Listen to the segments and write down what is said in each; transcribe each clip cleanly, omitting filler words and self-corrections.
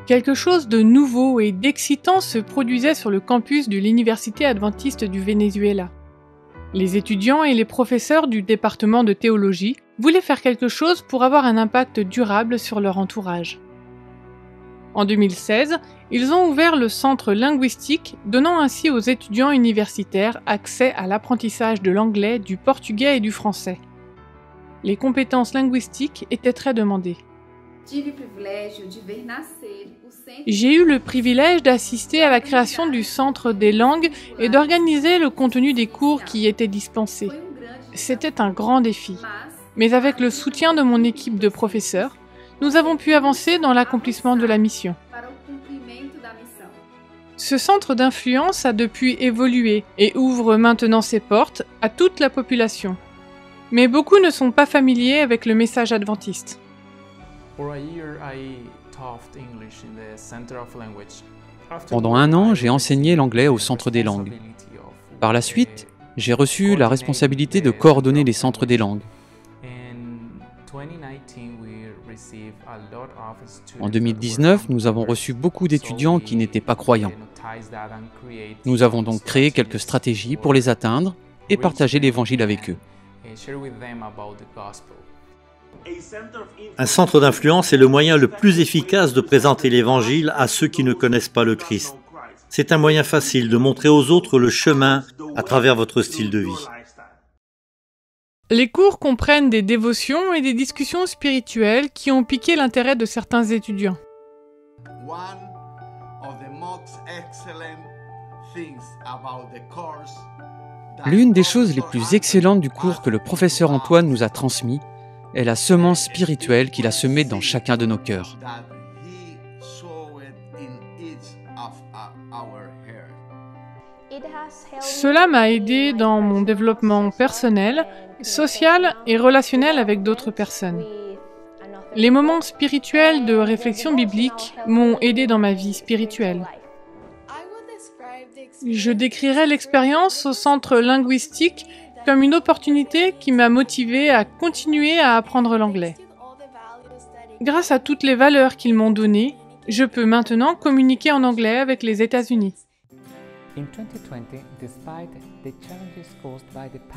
Quelque chose de nouveau et d'excitant se produisait sur le campus de l'Université adventiste du Venezuela. Les étudiants et les professeurs du département de théologie voulaient faire quelque chose pour avoir un impact durable sur leur entourage. En 2016, ils ont ouvert le centre linguistique, donnant ainsi aux étudiants universitaires accès à l'apprentissage de l'anglais, du portugais et du français. Les compétences linguistiques étaient très demandées. J'ai eu le privilège d'assister à la création du Centre des langues et d'organiser le contenu des cours qui y étaient dispensés. C'était un grand défi. Mais avec le soutien de mon équipe de professeurs, nous avons pu avancer dans l'accomplissement de la mission. Ce centre d'influence a depuis évolué et ouvre maintenant ses portes à toute la population. Mais beaucoup ne sont pas familiers avec le message adventiste. Pendant un an, j'ai enseigné l'anglais au Centre des langues. Par la suite, j'ai reçu la responsabilité de coordonner les centres des langues. En 2019, nous avons reçu beaucoup d'étudiants qui n'étaient pas croyants. Nous avons donc créé quelques stratégies pour les atteindre et partager l'évangile avec eux. Un centre d'influence est le moyen le plus efficace de présenter l'évangile à ceux qui ne connaissent pas le Christ. C'est un moyen facile de montrer aux autres le chemin à travers votre style de vie. Les cours comprennent des dévotions et des discussions spirituelles qui ont piqué l'intérêt de certains étudiants. L'une des choses les plus excellentes du cours que le professeur Antoine nous a transmis est la semence spirituelle qu'il a semée dans chacun de nos cœurs. Cela m'a aidé dans mon développement personnel, social et relationnel avec d'autres personnes. Les moments spirituels de réflexion biblique m'ont aidé dans ma vie spirituelle. Je décrirais l'expérience au centre linguistique comme une opportunité qui m'a motivée à continuer à apprendre l'anglais. Grâce à toutes les valeurs qu'ils m'ont données, je peux maintenant communiquer en anglais avec les États-Unis.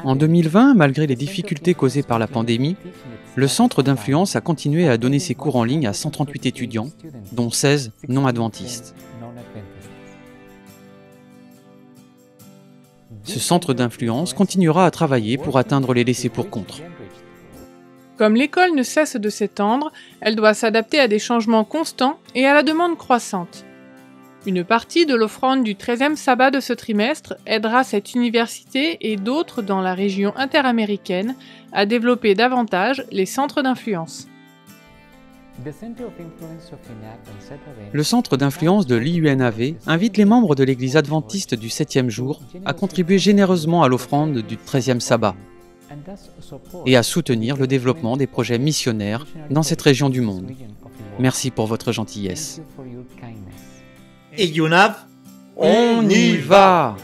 En 2020, malgré les difficultés causées par la pandémie, le centre d'influence a continué à donner ses cours en ligne à 138 étudiants, dont 16 non-adventistes. Ce centre d'influence continuera à travailler pour atteindre les laissés-pour-compte. Comme l'école ne cesse de s'étendre, elle doit s'adapter à des changements constants et à la demande croissante. Une partie de l'offrande du 13e sabbat de ce trimestre aidera cette université et d'autres dans la région interaméricaine à développer davantage les centres d'influence. Le centre d'influence de l'IUNAV invite les membres de l'Église adventiste du 7e jour à contribuer généreusement à l'offrande du 13e sabbat et à soutenir le développement des projets missionnaires dans cette région du monde. Merci pour votre gentillesse. Et UNAV, On y va!